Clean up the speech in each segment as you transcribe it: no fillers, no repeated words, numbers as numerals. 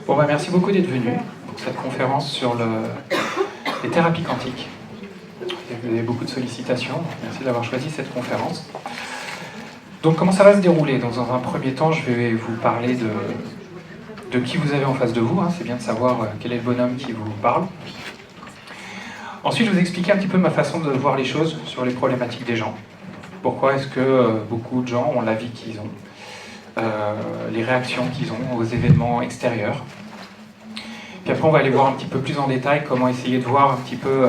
Bon, bah, merci beaucoup d'être venu pour cette conférence sur les thérapies quantiques. Vous avez beaucoup de sollicitations, merci d'avoir choisi cette conférence. Donc comment ça va se dérouler? Dans un premier temps, je vais vous parler de qui vous avez en face de vous, hein. C'est bien de savoir quel est le bonhomme qui vous parle. Ensuite, je vais vous expliquer un petit peu ma façon de voir les choses sur les problématiques des gens. Pourquoi est-ce que beaucoup de gens ont la vie qu'ils ont, les réactions qu'ils ont aux événements extérieurs. Puis après, on va aller voir un petit peu plus en détail comment essayer de voir un petit peu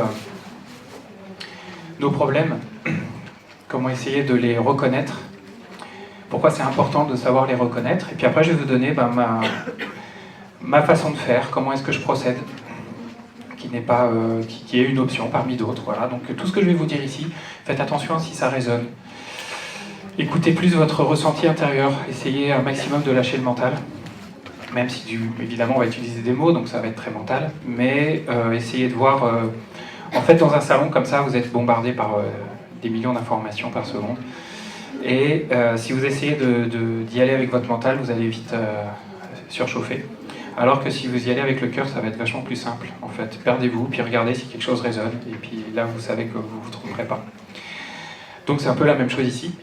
nos problèmes, comment essayer de les reconnaître, pourquoi c'est important de savoir les reconnaître. Et puis après, je vais vous donner ma façon de faire, comment est-ce que je procède, qui n'est pas, qui est une option parmi d'autres. Voilà. Donc tout ce que je vais vous dire ici, faites attention si ça résonne. Écoutez plus votre ressenti intérieur, essayez un maximum de lâcher le mental, même si évidemment on va utiliser des mots, donc ça va être très mental, mais essayez de voir, en fait dans un salon comme ça, vous êtes bombardé par des millions d'informations par seconde, et si vous essayez d'y aller avec votre mental, vous allez vite surchauffer. Alors que si vous y allez avec le cœur, ça va être vachement plus simple, en fait. Perdez-vous, puis regardez si quelque chose résonne, et puis là, vous savez que vous ne vous tromperez pas. Donc c'est un peu la même chose ici.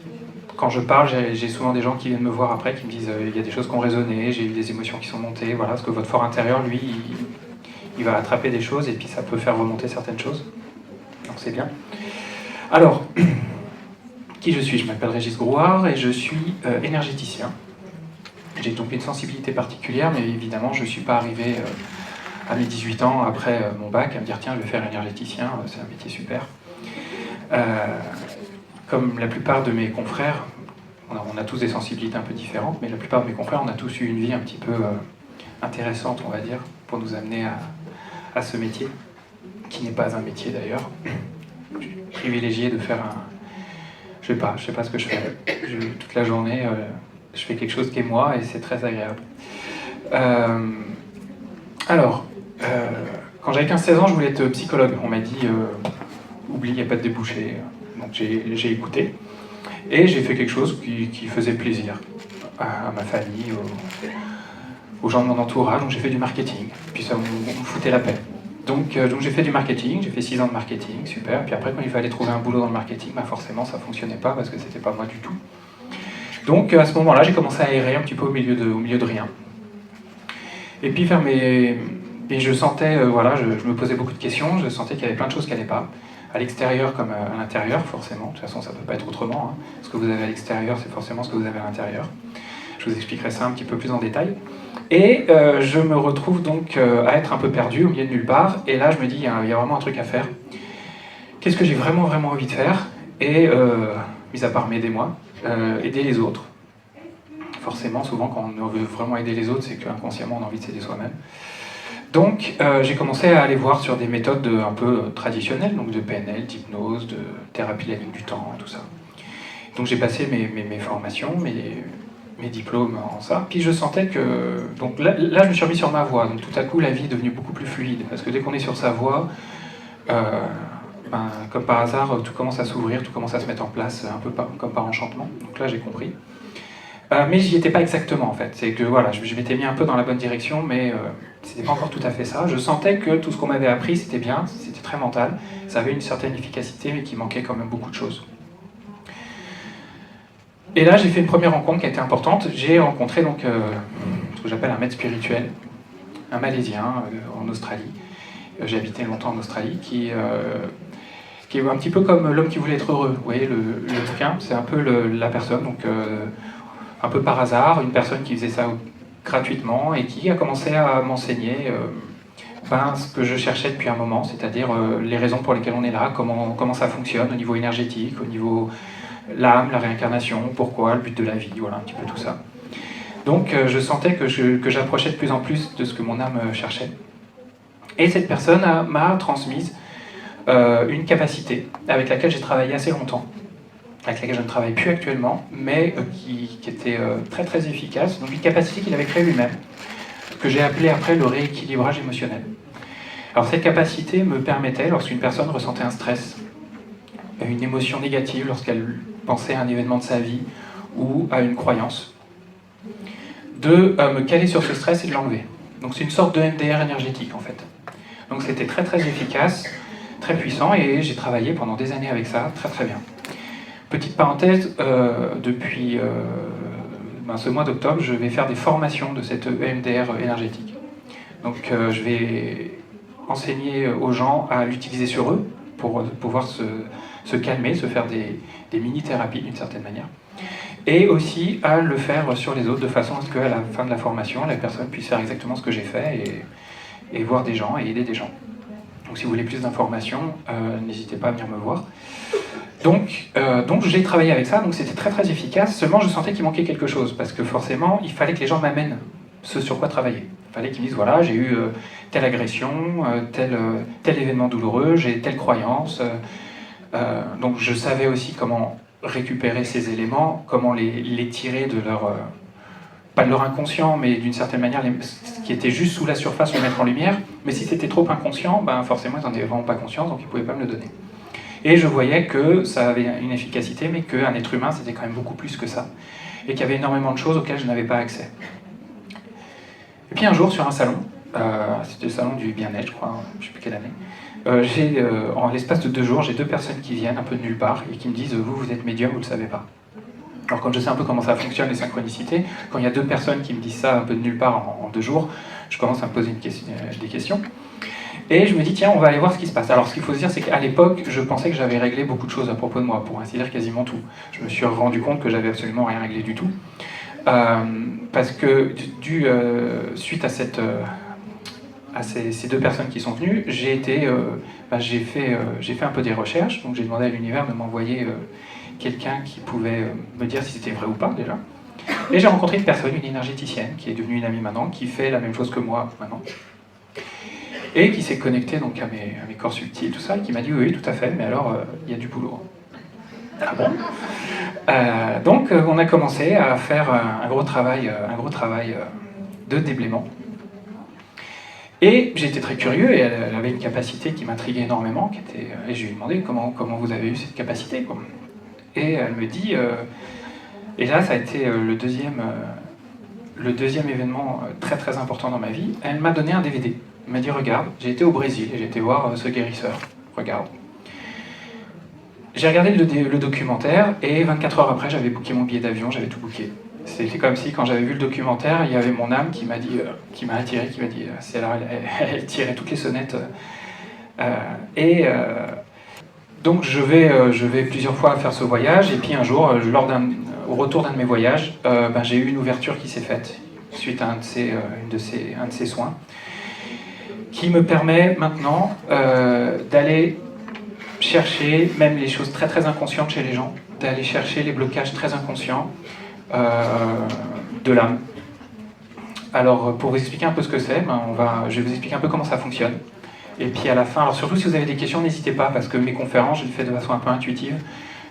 Quand je parle, j'ai souvent des gens qui viennent me voir après, qui me disent il y a des choses qui ont résonné, j'ai eu des émotions qui sont montées, voilà, parce que votre fort intérieur, lui, il va attraper des choses, et puis ça peut faire remonter certaines choses. Donc c'est bien. Alors, qui je suis? Je m'appelle Régis Grouard, et je suis énergéticien. J'ai donc une sensibilité particulière, mais évidemment, je ne suis pas arrivé à mes 18 ans, après mon bac, à me dire tiens, je vais faire énergéticien, c'est un métier super. Comme la plupart de mes confrères, on a tous des sensibilités un peu différentes, mais la plupart de mes confrères, on a tous eu une vie un petit peu intéressante, on va dire, pour nous amener à ce métier, qui n'est pas un métier d'ailleurs. Je suis privilégié de faire je sais pas ce que je fais. Toute la journée, je fais quelque chose qui est moi et c'est très agréable. Quand j'avais 15-16 ans, je voulais être psychologue. On m'a dit, oublie, il n'y a pas de débouché. Donc j'ai écouté. Et j'ai fait quelque chose qui faisait plaisir à ma famille, aux gens de mon entourage. Donc j'ai fait du marketing. Puis ça me foutait la paix. Donc j'ai fait du marketing, j'ai fait 6 ans de marketing, super. Puis après, quand il fallait trouver un boulot dans le marketing, forcément ça ne fonctionnait pas parce que c'était pas moi du tout. Donc à ce moment-là, j'ai commencé à errer un petit peu au milieu de rien. Et puis et je sentais, je me posais beaucoup de questions, je sentais qu'il y avait plein de choses qui n'allaient pas, à l'extérieur comme à l'intérieur, forcément. De toute façon, ça ne peut pas être autrement, hein. Ce que vous avez à l'extérieur, c'est forcément ce que vous avez à l'intérieur. Je vous expliquerai ça un petit peu plus en détail. Et je me retrouve donc à être un peu perdu au milieu de nulle part, et là je me dis, il y a vraiment un truc à faire. Qu'est-ce que j'ai vraiment envie de faire? Et, mis à part m'aider moi, aider les autres. Forcément, souvent quand on veut vraiment aider les autres, c'est qu'inconsciemment on a envie de s'aider soi-même. Donc j'ai commencé à aller voir sur des méthodes un peu traditionnelles, donc de PNL, d'hypnose, de thérapie de la ligne du temps, tout ça. Donc j'ai passé mes formations, mes diplômes en ça, puis je sentais que... Donc là, je me suis remis sur ma voie, donc tout à coup la vie est devenue beaucoup plus fluide, parce que dès qu'on est sur sa voie, comme par hasard, tout commence à s'ouvrir, tout commence à se mettre en place, un peu comme par enchantement, donc là j'ai compris. Mais j'y étais pas exactement en fait, c'est que voilà, je m'étais mis un peu dans la bonne direction, mais c'était pas encore tout à fait ça. Je sentais que tout ce qu'on m'avait appris c'était bien, c'était très mental, ça avait une certaine efficacité, mais qu'il manquait quand même beaucoup de choses. Et là, j'ai fait une première rencontre qui a été importante. J'ai rencontré donc ce que j'appelle un maître spirituel, un Malaisien en Australie. J'ai habité longtemps en Australie, qui est un petit peu comme l'homme qui voulait être heureux. Vous voyez, le bouquin, c'est un peu la personne, donc un peu par hasard, une personne qui faisait ça gratuitement et qui a commencé à m'enseigner ce que je cherchais depuis un moment, c'est-à-dire les raisons pour lesquelles on est là, comment ça fonctionne au niveau énergétique, au niveau... l'âme, la réincarnation, pourquoi, le but de la vie, voilà un petit peu tout ça. Donc je sentais que j'approchais de plus en plus de ce que mon âme cherchait. Et cette personne m'a transmise une capacité avec laquelle j'ai travaillé assez longtemps, avec laquelle je ne travaille plus actuellement, mais qui était très très efficace. Donc une capacité qu'il avait créée lui-même, que j'ai appelée après le rééquilibrage émotionnel. Alors cette capacité me permettait, lorsqu'une personne ressentait un stress, une émotion négative lorsqu'elle pensait à un événement de sa vie ou à une croyance, de me caler sur ce stress et de l'enlever. Donc c'est une sorte de MDR énergétique en fait. Donc c'était très très efficace, très puissant, et j'ai travaillé pendant des années avec ça, très très bien. Petite parenthèse, depuis ce mois d'octobre, je vais faire des formations de cette EMDR énergétique. Donc je vais enseigner aux gens à l'utiliser sur eux pour pouvoir se calmer, se faire des mini-thérapies d'une certaine manière. Et aussi à le faire sur les autres de façon à ce qu'à la fin de la formation, la personne puisse faire exactement ce que j'ai fait et voir des gens et aider des gens. Donc si vous voulez plus d'informations, n'hésitez pas à venir me voir. Donc j'ai travaillé avec ça, donc c'était très très efficace, seulement je sentais qu'il manquait quelque chose, parce que forcément, il fallait que les gens m'amènent ce sur quoi travailler. Il fallait qu'ils me disent, voilà, j'ai eu telle agression, tel événement douloureux, j'ai telle croyance. Donc je savais aussi comment récupérer ces éléments, comment les tirer de leur... pas de leur inconscient, mais d'une certaine manière, ce qui était juste sous la surface, le mettre en lumière. Mais si c'était trop inconscient, ben forcément, ils n'en avaient vraiment pas conscience, donc ils ne pouvaient pas me le donner. Et je voyais que ça avait une efficacité, mais qu'un être humain, c'était quand même beaucoup plus que ça. Et qu'il y avait énormément de choses auxquelles je n'avais pas accès. Et puis un jour, sur un salon, c'était le salon du bien-être, je crois, je ne sais plus quelle année, en l'espace de 2 jours, j'ai 2 personnes qui viennent un peu de nulle part et qui me disent « vous êtes médium, vous ne le savez pas ». Alors comme je sais un peu comment ça fonctionne, les synchronicités, quand il y a 2 personnes qui me disent ça un peu de nulle part en 2 jours, je commence à me poser des questions. Et je me dis, tiens, on va aller voir ce qui se passe. Alors ce qu'il faut se dire, c'est qu'à l'époque, je pensais que j'avais réglé beaucoup de choses à propos de moi, pour ainsi dire quasiment tout. Je me suis rendu compte que j'avais absolument rien réglé du tout. Parce que suite à ces 2 personnes qui sont venues, j'ai fait un peu des recherches, donc j'ai demandé à l'univers de m'envoyer quelqu'un qui pouvait me dire si c'était vrai ou pas déjà. Et j'ai rencontré une personne, une énergéticienne, qui est devenue une amie maintenant, qui fait la même chose que moi maintenant. Et qui s'est connectée donc à mes corps subtils, tout ça, et qui m'a dit oui, tout à fait, mais alors il y a du boulot. Ah bon donc on a commencé à faire un gros travail de déblaiement. Et j'étais très curieux, et elle avait une capacité qui m'intriguait énormément, et je lui ai demandé comment vous avez eu cette capacité, quoi. Et elle me dit, et là ça a été le deuxième événement très très important dans ma vie, elle m'a donné un DVD. Elle m'a dit, regarde, j'ai été au Brésil et j'ai été voir ce guérisseur. Regarde. J'ai regardé le documentaire et 24 heures après, j'avais booké mon billet d'avion, j'avais tout booké. C'était comme si, quand j'avais vu le documentaire, il y avait mon âme qui m'a attiré, qui m'a dit, c'est là, elle tirait toutes les sonnettes. Donc je vais plusieurs fois faire ce voyage, et puis un jour, au retour d'un de mes voyages, j'ai eu une ouverture qui s'est faite suite à un de ces soins, qui me permet maintenant d'aller chercher même les choses très très inconscientes chez les gens, d'aller chercher les blocages très inconscients de l'âme. Alors pour vous expliquer un peu ce que c'est, je vais vous expliquer un peu comment ça fonctionne. Et puis à la fin, alors surtout si vous avez des questions, n'hésitez pas, parce que mes conférences, je les fais de façon un peu intuitive.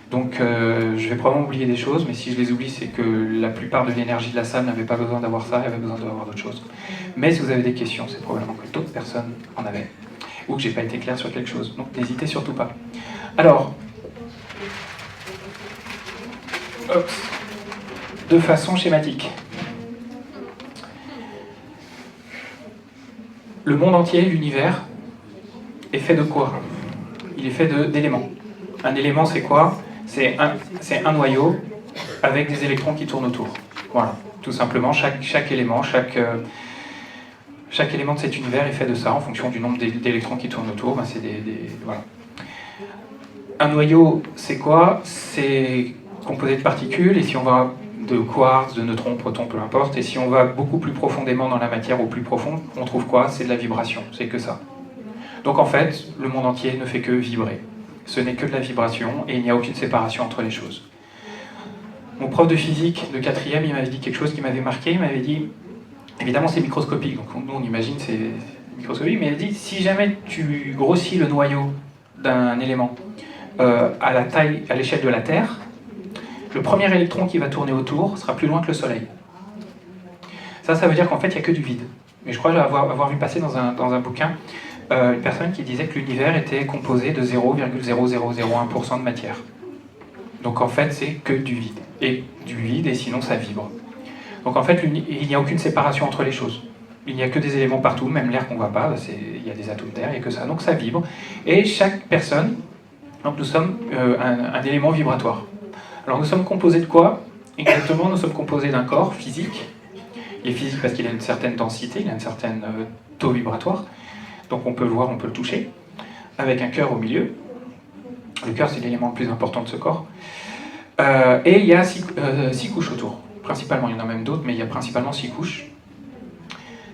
Donc je vais probablement oublier des choses, mais si je les oublie, c'est que la plupart de l'énergie de la salle n'avait pas besoin d'avoir ça, elle avait besoin d'avoir d'autres choses. Mais si vous avez des questions, c'est probablement que d'autres personnes en avaient, ou que j'ai pas été clair sur quelque chose. Donc n'hésitez surtout pas. Alors, de façon schématique. Le monde entier, l'univers, est fait de quoi? Il est fait d'éléments. Un élément, c'est quoi? C'est un noyau avec des électrons qui tournent autour. Voilà, tout simplement, chaque élément, chaque élément de cet univers est fait de ça, en fonction du nombre d'électrons qui tournent autour. C'est voilà. Un noyau, c'est quoi? C'est composé de particules, et si on va de quarks, de neutrons, protons, peu importe, et si on va beaucoup plus profondément dans la matière, au plus profond, on trouve quoi? C'est de la vibration, c'est que ça. Donc en fait, le monde entier ne fait que vibrer. Ce n'est que de la vibration, et il n'y a aucune séparation entre les choses. Mon prof de physique de 4e, il m'avait dit quelque chose qui m'avait marqué. Il m'avait dit, évidemment c'est microscopique, donc nous on imagine c'est microscopique, mais il a dit, si jamais tu grossis le noyau d'un élément à l'échelle de la Terre, le premier électron qui va tourner autour sera plus loin que le Soleil. Ça veut dire qu'en fait il n'y a que du vide. Mais je crois avoir vu passer dans un bouquin une personne qui disait que l'univers était composé de 0,0001% de matière. Donc en fait, c'est que du vide. Et sinon ça vibre. Donc en fait, il n'y a aucune séparation entre les choses. il n'y a que des éléments partout, même l'air qu'on ne voit pas, il y a des atomes d'air, il n'y a que ça. Donc ça vibre. Et chaque personne, donc nous sommes un élément vibratoire. Alors nous sommes composés de quoi? Exactement, nous sommes composés d'un corps physique. Il est physique parce qu'il a une certaine densité, il a une certaine taux vibratoire. Donc on peut le voir, on peut le toucher. Avec un cœur au milieu. Le cœur, c'est l'élément le plus important de ce corps. Et il y a 6 couches autour. Principalement, il y en a même d'autres, mais il y a principalement 6 couches.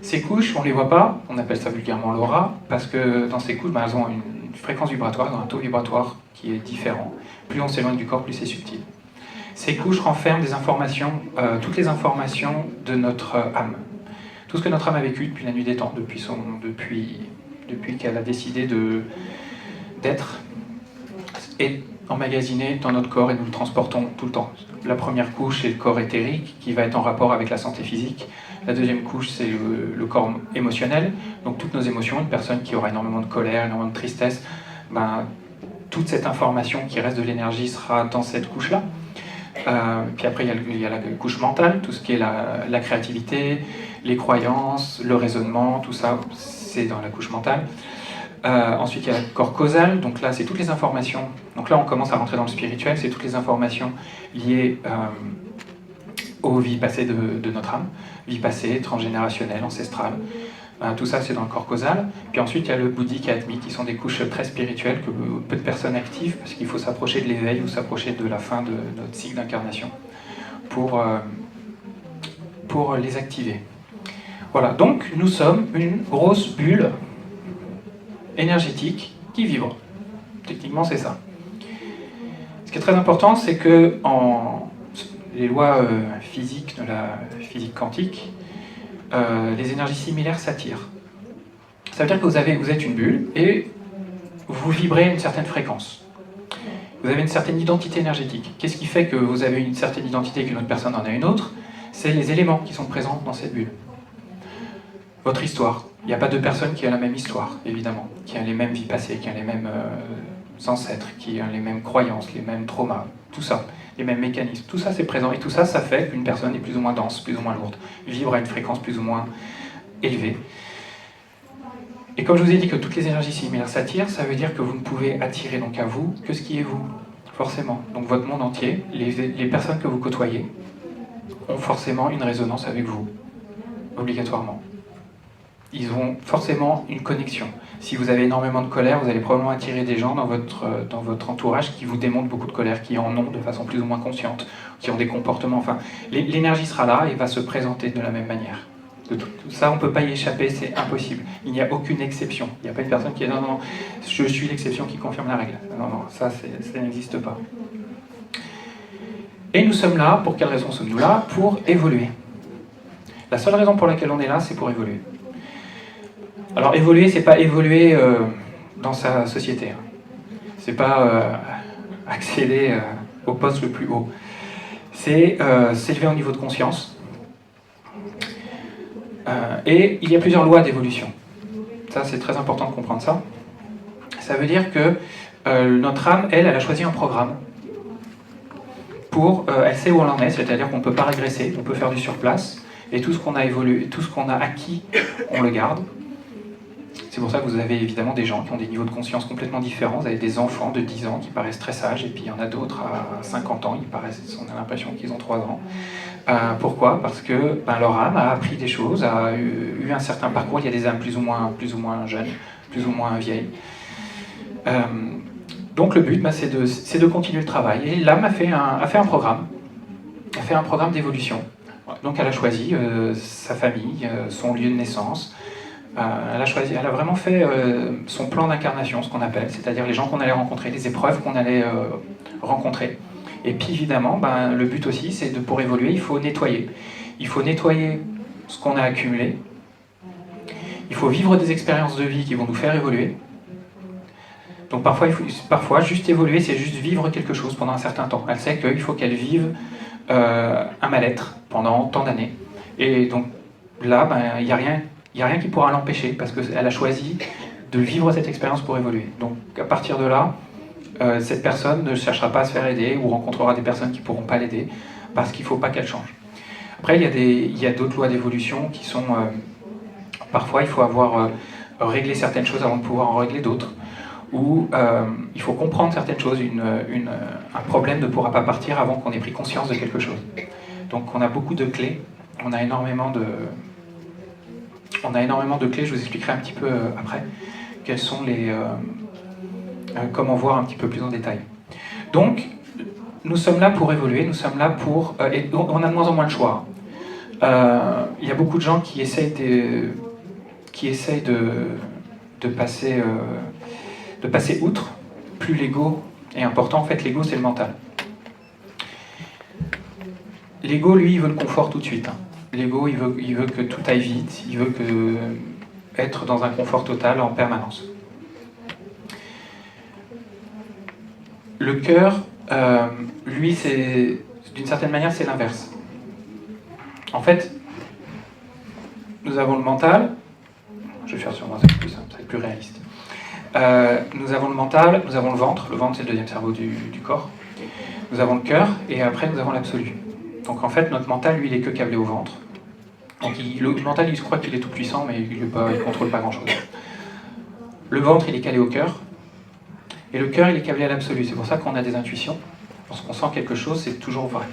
Ces couches, on ne les voit pas, on appelle ça vulgairement l'aura, parce que dans ces couches, elles ont une fréquence vibratoire, un taux vibratoire qui est différent. Plus on s'éloigne du corps, plus c'est subtil. Ces couches renferment des informations, toutes les informations de notre âme. Tout ce que notre âme a vécu depuis la nuit des temps, depuis qu'elle a décidé d'être, est emmagasiné dans notre corps et nous le transportons tout le temps. La première couche, c'est le corps éthérique qui va être en rapport avec la santé physique. La deuxième couche, c'est le corps émotionnel. Donc toutes nos émotions, une personne qui aura énormément de colère, énormément de tristesse, toute cette information qui reste de l'énergie sera dans cette couche-là. Puis après, il y a la couche mentale, tout ce qui est la créativité, les croyances, le raisonnement, tout ça, c'est dans la couche mentale. Ensuite, il y a le corps causal, donc là, c'est toutes les informations. Donc là, on commence à rentrer dans le spirituel, c'est toutes les informations liées aux vies passées de notre âme, vie passée, transgénérationnelle, ancestrale. Tout ça, c'est dans le corps causal. Puis ensuite, il y a le bouddhique et atmique, qui sont des couches très spirituelles que peu de personnes activent, parce qu'il faut s'approcher de l'éveil ou s'approcher de la fin de notre cycle d'incarnation pour les activer. Voilà, donc nous sommes une grosse bulle énergétique qui vibre. Techniquement, c'est ça. Ce qui est très important, c'est que les lois physiques de la physique quantique, les énergies similaires s'attirent. Ça veut dire que vous êtes une bulle et vous vibrez à une certaine fréquence. Vous avez une certaine identité énergétique. Qu'est-ce qui fait que vous avez une certaine identité et qu'une autre personne en a une autre? C'est les éléments qui sont présents dans cette bulle. Votre histoire. Il n'y a pas deux personnes qui ont la même histoire, évidemment, qui ont les mêmes vies passées, qui ont les mêmes ancêtres, qui ont les mêmes croyances, les mêmes traumas, tout ça, les mêmes mécanismes. Tout ça, c'est présent. Et tout ça, ça fait qu'une personne est plus ou moins dense, plus ou moins lourde, vibre à une fréquence plus ou moins élevée. Et comme je vous ai dit que toutes les énergies similaires s'attirent, ça veut dire que vous ne pouvez attirer donc à vous que ce qui est vous, forcément. Donc votre monde entier, les personnes que vous côtoyez, ont forcément une résonance avec vous, obligatoirement. Ils ont forcément une connexion. Si vous avez énormément de colère, vous allez probablement attirer des gens dans votre entourage qui vous démontrent beaucoup de colère, qui en ont de façon plus ou moins consciente, qui ont des comportements... Enfin, l'énergie sera là et va se présenter de la même manière. Tout ça, on ne peut pas y échapper, c'est impossible. Il n'y a aucune exception. Il n'y a pas une personne qui est « non, non, non, je suis l'exception qui confirme la règle ». Non, non, ça n'existe pas. Et nous sommes là, pour quelle raison sommes-nous là? Pour évoluer. La seule raison pour laquelle on est là, c'est pour évoluer. Alors évoluer, c'est pas évoluer dans sa société. C'est pas accéder au poste le plus haut. C'est s'élever au niveau de conscience. Et il y a plusieurs lois d'évolution. Ça, c'est très important de comprendre ça. Ça veut dire que notre âme, elle a choisi un programme. Elle sait où on en est, c'est-à-dire qu'on ne peut pas régresser, on peut faire du surplace, et tout ce qu'on a évolué, tout ce qu'on a acquis, on le garde. C'est pour ça que vous avez évidemment des gens qui ont des niveaux de conscience complètement différents. Vous avez des enfants de 10 ans qui paraissent très sages, et puis il y en a d'autres à 50 ans, on a l'impression qu'ils ont 3 ans. Pourquoi? Parce que leur âme a appris des choses, a eu un certain parcours. Il y a des âmes plus ou moins jeunes, plus ou moins vieilles. Donc le but, c'est de continuer le travail. Et l'âme a fait un programme, d'évolution. Donc elle a choisi sa famille, son lieu de naissance. Elle a vraiment fait son plan d'incarnation, ce qu'on appelle, c'est-à-dire les gens qu'on allait rencontrer, les épreuves qu'on allait rencontrer. Et puis évidemment, le but aussi, c'est pour évoluer, il faut nettoyer. Il faut nettoyer ce qu'on a accumulé. Il faut vivre des expériences de vie qui vont nous faire évoluer. Donc parfois juste évoluer, c'est juste vivre quelque chose pendant un certain temps. Elle sait qu'il faut qu'elle vive un mal-être pendant tant d'années. Et donc là, il n'y a rien qui pourra l'empêcher, parce qu'elle a choisi de vivre cette expérience pour évoluer. Donc à partir de là, cette personne ne cherchera pas à se faire aider ou rencontrera des personnes qui ne pourront pas l'aider, parce qu'il ne faut pas qu'elle change. Après, il y a d'autres lois d'évolution qui sont Parfois, il faut avoir réglé certaines choses avant de pouvoir en régler d'autres. Ou il faut comprendre certaines choses. Un problème ne pourra pas partir avant qu'on ait pris conscience de quelque chose. Donc on a beaucoup de clés. On a énormément de clés. Je vous expliquerai un petit peu après quelles sont comment voir un petit peu plus en détail. Donc, nous sommes là pour évoluer, nous sommes là pour... et on a de moins en moins le choix. Il y a beaucoup de gens qui essayent de passer outre. Plus l'ego est important. En fait, l'ego, c'est le mental. L'ego, lui, il veut le confort tout de suite. L'ego, il veut que tout aille vite, il veut être dans un confort total en permanence. Le cœur, lui, d'une certaine manière, c'est l'inverse. En fait, nous avons le mental, je vais faire sur moi, ça va être plus réaliste. Nous avons le mental, nous avons le ventre c'est le deuxième cerveau du corps. Nous avons le cœur, et après nous avons l'absolu. Donc en fait, notre mental, lui, il est que câblé au ventre. Donc le mental, il se croit qu'il est tout puissant, mais il ne contrôle pas grand-chose. Le ventre, il est calé au cœur, et le cœur, il est câblé à l'absolu. C'est pour ça qu'on a des intuitions. Lorsqu'on sent quelque chose, c'est toujours vrai.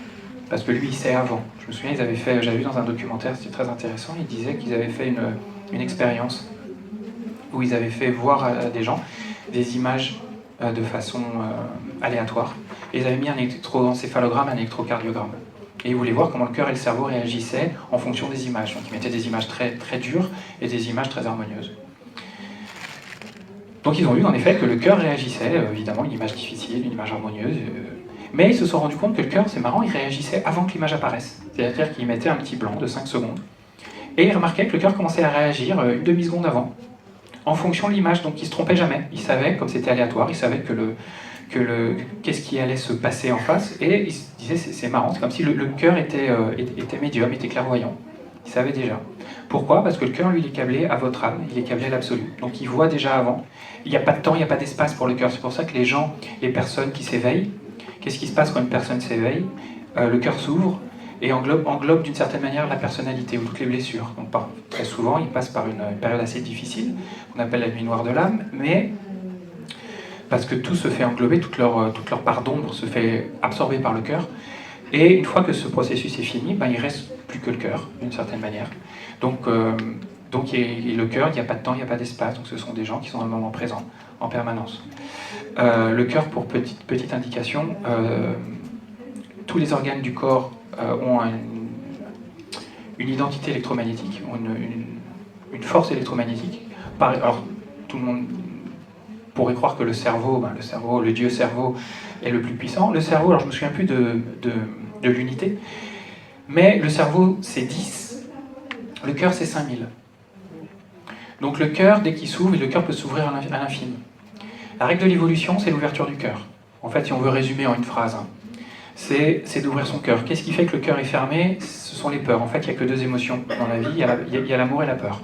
Parce que lui, il sait avant. Je me souviens, j'avais vu dans un documentaire, c'était très intéressant, ils disaient qu'ils avaient fait une expérience où ils avaient fait voir à des gens des images de façon aléatoire. Et ils avaient mis un électroencéphalogramme, un électrocardiogramme. Et ils voulaient voir comment le cœur et le cerveau réagissaient en fonction des images. Donc ils mettaient des images très, très dures et des images très harmonieuses. Donc ils ont vu en effet que le cœur réagissait, évidemment une image difficile, une image harmonieuse, mais ils se sont rendus compte que le cœur, c'est marrant, il réagissait avant que l'image apparaisse. C'est-à-dire qu'il mettait un petit blanc de 5 secondes, et ils remarquaient que le cœur commençait à réagir une demi-seconde avant, en fonction de l'image, donc il ne se trompait jamais. Il savait, comme c'était aléatoire, il savait qu'est-ce qui allait se passer en face, et il se disait, c'est marrant, c'est comme si le cœur était médium, était clairvoyant. Il savait déjà. Pourquoi ? Parce que le cœur, lui, il est câblé à votre âme, il est câblé à l'absolu. Donc il voit déjà avant. Il n'y a pas de temps, il n'y a pas d'espace pour le cœur. C'est pour ça que les personnes qui s'éveillent, qu'est-ce qui se passe quand une personne s'éveille ? Le cœur s'ouvre et englobe d'une certaine manière la personnalité ou toutes les blessures. Donc très souvent, il passe par une période assez difficile, qu'on appelle la nuit noire de l'âme, mais parce que tout se fait englober, toute leur part d'ombre se fait absorber par le cœur. Et une fois que ce processus est fini, il ne reste plus que le cœur, d'une certaine manière. Donc le cœur, il n'y a pas de temps, il n'y a pas d'espace. Donc ce sont des gens qui sont dans le moment présent, en permanence. Le cœur, pour petite indication, tous les organes du corps ont une identité électromagnétique, ont une force électromagnétique. Alors, tout le monde pourrait croire que le cerveau, le dieu cerveau, est le plus puissant. Le cerveau, alors je ne me souviens plus de l'unité, mais le cerveau, c'est 10, le cœur, c'est 5000. Donc le cœur, dès qu'il s'ouvre, le cœur peut s'ouvrir à l'infini. La règle de l'évolution, c'est l'ouverture du cœur. En fait, si on veut résumer en une phrase, c'est d'ouvrir son cœur. Qu'est-ce qui fait que le cœur est fermé ? Ce sont les peurs. En fait, il n'y a que deux émotions dans la vie, il y a l'amour et la peur.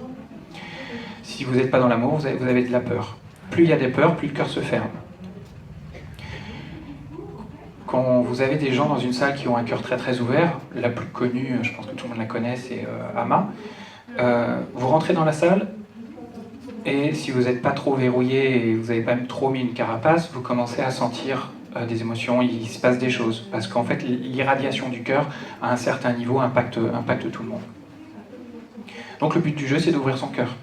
Si vous n'êtes pas dans l'amour, vous avez de la peur. Plus il y a des peurs, plus le cœur se ferme. Quand vous avez des gens dans une salle qui ont un cœur très très ouvert, la plus connue, je pense que tout le monde la connaît, c'est Ama. Vous rentrez dans la salle, et si vous n'êtes pas trop verrouillé et vous n'avez pas trop mis une carapace, vous commencez à sentir des émotions, il se passe des choses. Parce qu'en fait, l'irradiation du cœur, à un certain niveau, impacte tout le monde. Donc le but du jeu, c'est d'ouvrir son cœur.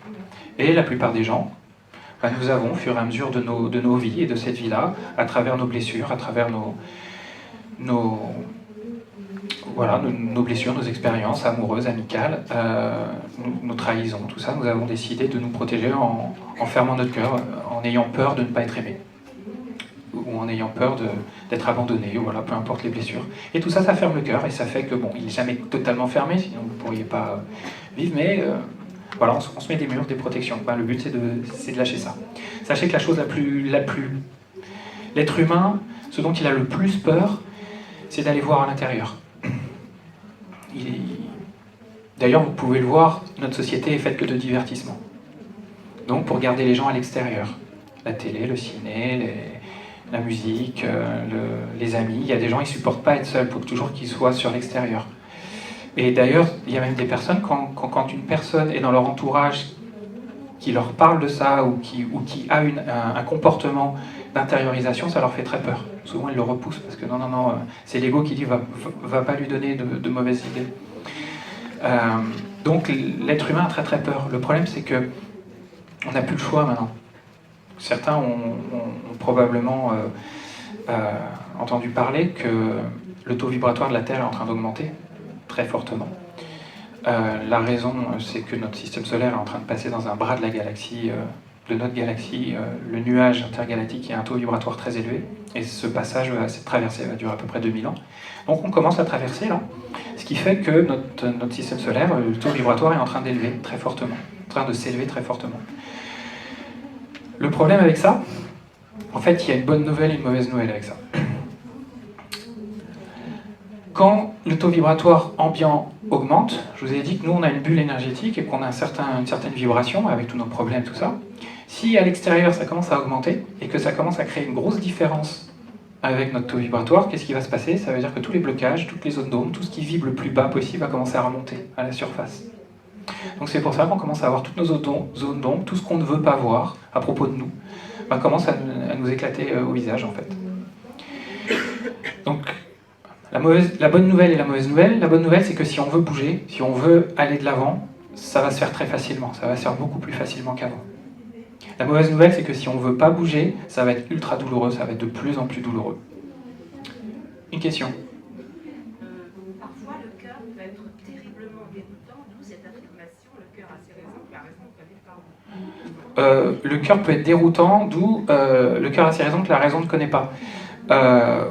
Et la plupart des gens, nous avons, au fur et à mesure de nos vies et de cette vie-là, à travers nos blessures, à travers nos blessures, nos expériences amoureuses, amicales, nos trahisons, tout ça, nous avons décidé de nous protéger en fermant notre cœur, en ayant peur de ne pas être aimé, ou en ayant peur d'être abandonné, ou peu importe les blessures. Et tout ça, ça ferme le cœur, et ça fait que, il n'est jamais totalement fermé, sinon vous ne pourriez pas vivre, mais on se met des murs, des protections. Le but, c'est de lâcher ça. Sachez que la chose l'être humain, ce dont il a le plus peur, c'est d'aller voir à l'intérieur. D'ailleurs, vous pouvez le voir, notre société est faite que de divertissement. Donc, pour garder les gens à l'extérieur, la télé, le ciné, la musique, les amis, il y a des gens qui ne supportent pas être seuls, il faut toujours qu'ils soient sur l'extérieur. Et d'ailleurs, il y a même des personnes, quand une personne est dans leur entourage qui leur parle de ça ou qui a un comportement d'intériorisation, ça leur fait très peur. Souvent, ils le repoussent parce que non, c'est l'ego qui dit va pas lui donner de mauvaises idées. Donc l'être humain a très très peur. Le problème, c'est que on n'a plus le choix maintenant. Certains ont probablement entendu parler que le taux vibratoire de la Terre est en train d'augmenter très fortement. La raison, c'est que notre système solaire est en train de passer dans un bras de la galaxie, de notre galaxie, le nuage intergalactique, qui a un taux vibratoire très élevé. Et ce passage, cette traversée va durer à peu près 2000 ans. Donc on commence à traverser là, ce qui fait que notre système solaire, le taux vibratoire est en train d'élever très fortement, en train de s'élever très fortement. Le problème avec ça, en fait, il y a une bonne nouvelle et une mauvaise nouvelle avec ça. Quand le taux vibratoire ambiant augmente, je vous ai dit que nous on a une bulle énergétique et qu'on a une certaine vibration avec tous nos problèmes, tout ça. Si à l'extérieur ça commence à augmenter et que ça commence à créer une grosse différence avec notre taux vibratoire, qu'est-ce qui va se passer? Ça veut dire que tous les blocages, toutes les zones d'ombre, tout ce qui vibre le plus bas possible va commencer à remonter à la surface. Donc c'est pour ça qu'on commence à avoir toutes nos zones d'ombre, tout ce qu'on ne veut pas voir à propos de nous, commence à nous éclater au visage en fait. Donc la bonne nouvelle et la mauvaise nouvelle. La bonne nouvelle, c'est que si on veut bouger, si on veut aller de l'avant, ça va se faire très facilement, ça va se faire beaucoup plus facilement qu'avant. La mauvaise nouvelle, c'est que si on ne veut pas bouger, ça va être ultra douloureux, ça va être de plus en plus douloureux. Une question? Parfois, le cœur peut être terriblement déroutant, d'où cette affirmation, le cœur a ses raisons, la raison ne connaît pas. Le cœur peut être déroutant, d'où le cœur a ses raisons que la raison ne connaît pas.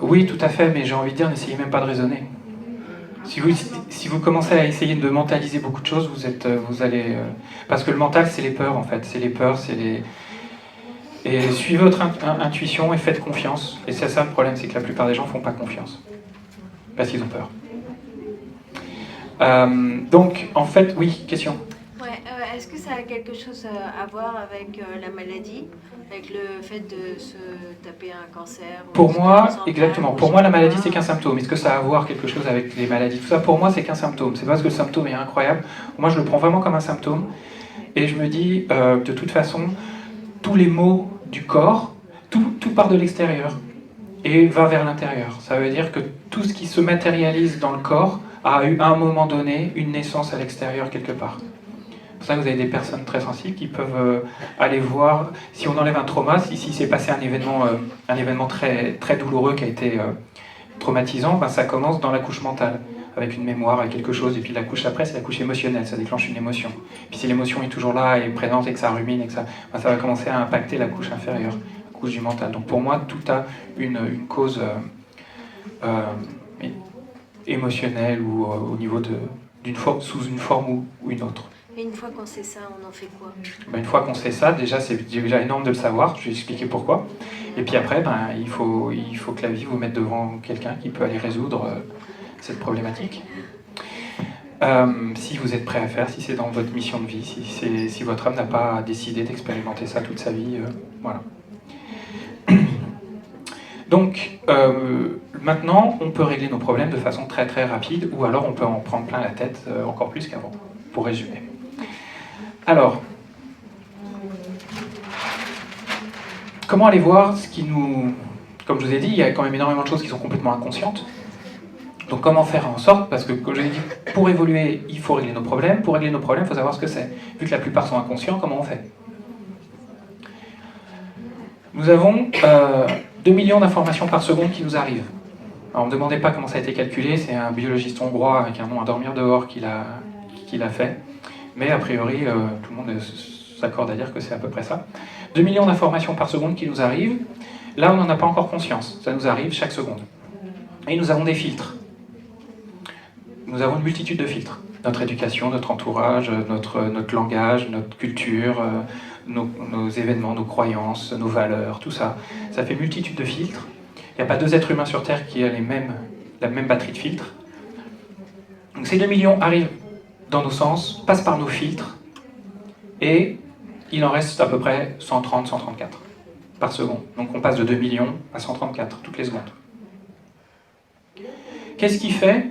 Oui, tout à fait, mais j'ai envie de dire, n'essayez même pas de raisonner. Si vous commencez à essayer de mentaliser beaucoup de choses, vous allez... parce que le mental, c'est les peurs, en fait. C'est les peurs, c'est les... Et suivez votre intuition et faites confiance. Et c'est ça le problème, c'est que la plupart des gens ne font pas confiance. Parce qu'ils ont peur. Donc, en fait, oui, question. Ouais, est-ce que ça a quelque chose à voir avec la maladie, avec le fait de se taper un cancer? Pour moi, exactement. Pour moi, la maladie, c'est qu'un symptôme. Est-ce que ça a à voir quelque chose avec les maladies? Tout ça, pour moi, c'est qu'un symptôme. C'est parce que le symptôme est incroyable. Moi, je le prends vraiment comme un symptôme. Et je me dis, de toute façon, tous les maux du corps, tout part de l'extérieur et va vers l'intérieur. Ça veut dire que tout ce qui se matérialise dans le corps a eu à un moment donné une naissance à l'extérieur quelque part. C'est pour ça que vous avez des personnes très sensibles qui peuvent aller voir, si on enlève un trauma, si s'est passé un événement très, très douloureux qui a été traumatisant, ça commence dans la couche mentale, avec une mémoire, avec quelque chose, et puis la couche après, c'est la couche émotionnelle, ça déclenche une émotion. Puis si l'émotion est toujours là, et présente, et que ça rumine, et que ça va commencer à impacter la couche inférieure, la couche du mental. Donc pour moi, tout a une cause émotionnelle ou au niveau sous une forme ou une autre. Et une fois qu'on sait ça, on en fait quoi? Une fois qu'on sait ça, déjà c'est déjà énorme de le savoir, je vais expliquer pourquoi. Et puis après, il faut que la vie vous mette devant quelqu'un qui peut aller résoudre cette problématique. Si vous êtes prêt à faire, si c'est dans votre mission de vie, si votre âme n'a pas décidé d'expérimenter ça toute sa vie, voilà. Donc, maintenant, on peut régler nos problèmes de façon très très rapide, ou alors on peut en prendre plein la tête encore plus qu'avant, pour résumer. Alors, comment aller voir ce qui nous... Comme je vous ai dit, il y a quand même énormément de choses qui sont complètement inconscientes. Donc comment faire en sorte, parce que comme je l'ai dit, pour évoluer, il faut régler nos problèmes. Pour régler nos problèmes, il faut savoir ce que c'est. Vu que la plupart sont inconscients, comment on fait? Nous avons 2 millions d'informations par seconde qui nous arrivent. Alors, ne me demandez pas comment ça a été calculé, c'est un biologiste hongrois avec un nom à dormir dehors qui l'a fait. Mais a priori, tout le monde s'accorde à dire que c'est à peu près ça. 2 millions d'informations par seconde qui nous arrivent. Là, on n'en a pas encore conscience. Ça nous arrive chaque seconde. Et nous avons des filtres. Nous avons une multitude de filtres. Notre éducation, notre entourage, notre langage, notre culture, nos événements, nos croyances, nos valeurs, tout ça. Ça fait une multitude de filtres. Il n'y a pas 2 êtres humains sur Terre qui aient la même batterie de filtres. Donc ces 2 millions arrivent dans nos sens, passent par nos filtres, et il en reste à peu près 130, 134 par seconde. Donc on passe de 2 millions à 134 toutes les secondes. Qu'est-ce qui fait,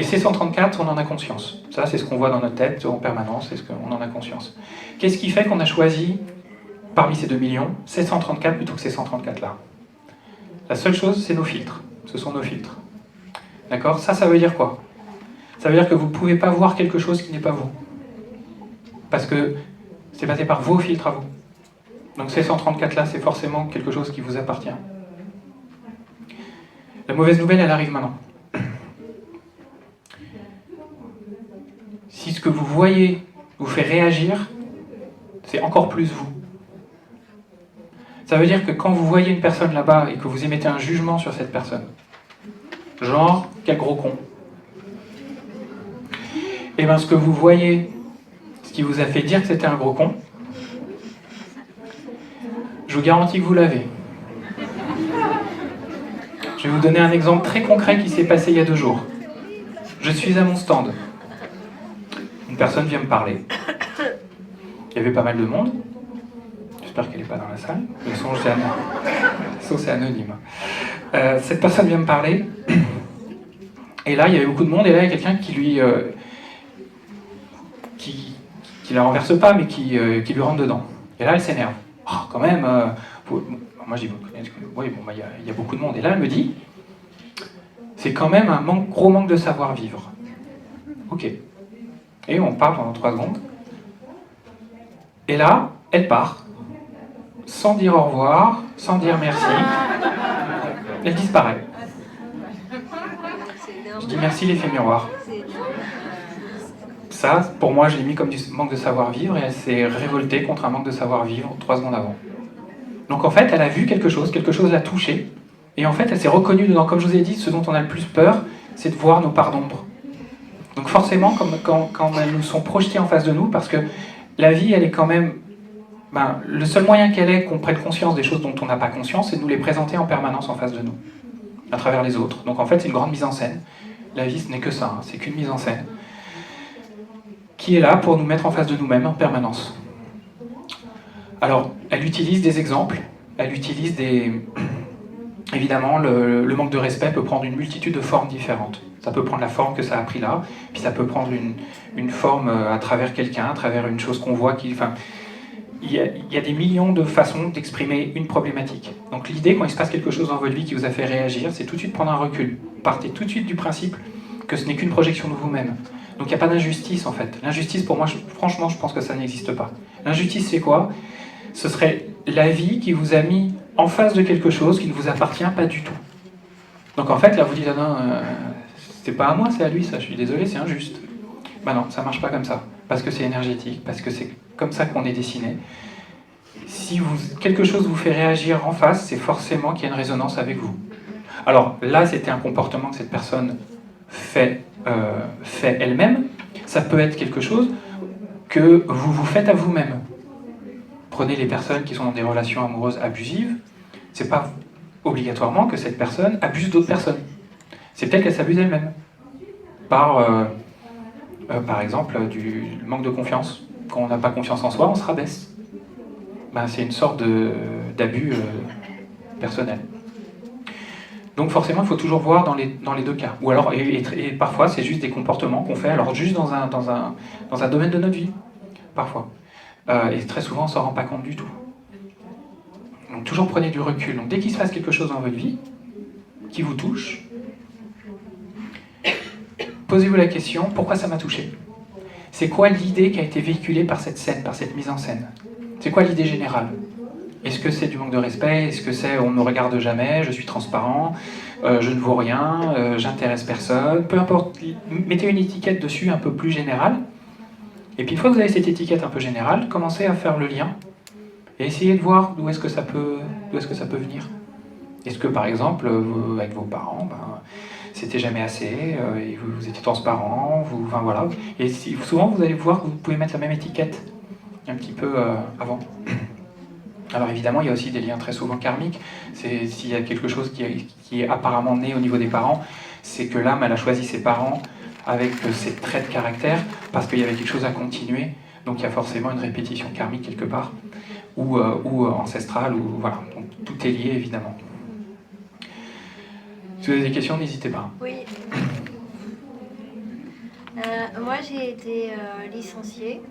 Et ces 134, on en a conscience. Ça, c'est ce qu'on voit dans notre tête en permanence, c'est ce qu'on en a conscience. Qu'est-ce qui fait qu'on a choisi, parmi ces 2 millions, ces 134 plutôt que ces 134-là? La seule chose, c'est nos filtres. Ce sont nos filtres. D'accord? Ça veut dire quoi? Ça veut dire que vous ne pouvez pas voir quelque chose qui n'est pas vous. Parce que c'est passé par vos filtres à vous. Donc ces 134-là, c'est forcément quelque chose qui vous appartient. La mauvaise nouvelle, elle arrive maintenant. Si ce que vous voyez vous fait réagir, c'est encore plus vous. Ça veut dire que quand vous voyez une personne là-bas et que vous émettez un jugement sur cette personne, genre, quel gros con, et bien ce que vous voyez, ce qui vous a fait dire que c'était un gros con, je vous garantis que vous l'avez. Je vais vous donner un exemple très concret qui s'est passé il y a 2 jours. Je suis à mon stand. Une personne vient me parler. Il y avait pas mal de monde. J'espère qu'elle n'est pas dans la salle. Le son, c'est anonyme. Cette personne vient me parler. Et là, il y avait beaucoup de monde. Et là, il y a quelqu'un qui lui... qui la renverse pas, mais qui lui rentre dedans. Et là, elle s'énerve. Oh, quand même... moi, je dis, oui, bon, bah, il y a beaucoup de monde. Et là, elle me dit, c'est quand même un gros manque de savoir-vivre. Ok. Et on parle pendant 3 secondes. Et là, elle part. Sans dire au revoir, sans dire merci. Elle disparaît. Je dis merci l'effet miroir. Ça, pour moi, je l'ai mis comme du manque de savoir-vivre et elle s'est révoltée contre un manque de savoir-vivre 3 secondes avant. Donc en fait, elle a vu quelque chose l'a touchée, et en fait, elle s'est reconnue dedans. Comme je vous ai dit, ce dont on a le plus peur, c'est de voir nos parts d'ombre. Donc forcément, quand elles nous sont projetées en face de nous, parce que la vie, elle est quand même... le seul moyen qu'elle ait qu'on prenne conscience des choses dont on n'a pas conscience, c'est de nous les présenter en permanence en face de nous, à travers les autres. Donc en fait, c'est une grande mise en scène. La vie, ce n'est que ça, hein, c'est qu'une mise en scène, qui est là pour nous mettre en face de nous-mêmes en permanence. Alors, elle utilise des exemples, elle utilise des... Évidemment, le manque de respect peut prendre une multitude de formes différentes. Ça peut prendre la forme que ça a pris là, puis ça peut prendre une forme à travers quelqu'un, à travers une chose qu'on voit qui... Enfin, il y a des millions de façons d'exprimer une problématique. Donc l'idée, quand il se passe quelque chose dans votre vie qui vous a fait réagir, c'est tout de suite prendre un recul. Partez tout de suite du principe que ce n'est qu'une projection de vous-même. Donc il n'y a pas d'injustice en fait. L'injustice, pour moi, franchement, je pense que ça n'existe pas. L'injustice, c'est quoi? Ce serait la vie qui vous a mis en face de quelque chose qui ne vous appartient pas du tout. Donc en fait, là, vous dites, ah non, c'est pas à moi, c'est à lui, ça, je suis désolé, c'est injuste. Ben non, ça marche pas comme ça. Parce que c'est énergétique, parce que c'est comme ça qu'on est dessiné. Si quelque chose vous fait réagir en face, c'est forcément qu'il y a une résonance avec vous. Alors là, c'était un comportement que cette personne fait elle-même. Ça peut être quelque chose que vous vous faites à vous-même. Prenez les personnes qui sont dans des relations amoureuses abusives, c'est pas obligatoirement que cette personne abuse d'autres personnes. C'est peut-être qu'elle s'abuse elle-même. Par exemple, du manque de confiance. Quand on n'a pas confiance en soi, on se rabaisse. C'est une sorte d'abus personnel. Donc forcément, il faut toujours voir dans les 2 cas. Ou alors, et parfois, c'est juste des comportements qu'on fait, alors juste dans un domaine de notre vie, parfois. Et très souvent, on ne s'en rend pas compte du tout. Donc toujours prenez du recul. Donc dès qu'il se passe quelque chose dans votre vie, qui vous touche, posez-vous la question, pourquoi ça m'a touché? C'est quoi l'idée qui a été véhiculée par cette scène, par cette mise en scène? C'est quoi l'idée générale? Est-ce que c'est du manque de respect? Est-ce que c'est on ne me regarde jamais, je suis transparent, je ne vaux rien, j'intéresse personne? Peu importe, mettez une étiquette dessus un peu plus générale. Et puis une fois que vous avez cette étiquette un peu générale, commencez à faire le lien et essayez de voir d'où est-ce que ça peut venir. Est-ce que par exemple, avec vos parents, c'était jamais assez, et vous étiez transparent, enfin voilà. Et souvent vous allez voir que vous pouvez mettre la même étiquette un petit peu avant. Alors évidemment, il y a aussi des liens très souvent karmiques. S'il y a quelque chose qui est apparemment né au niveau des parents, c'est que l'âme, elle a choisi ses parents avec ses traits de caractère, parce qu'il y avait quelque chose à continuer. Donc il y a forcément une répétition karmique quelque part, ou ancestrale, ou voilà. Donc tout est lié évidemment. Si vous avez des questions, n'hésitez pas. Oui. moi j'ai été licenciée.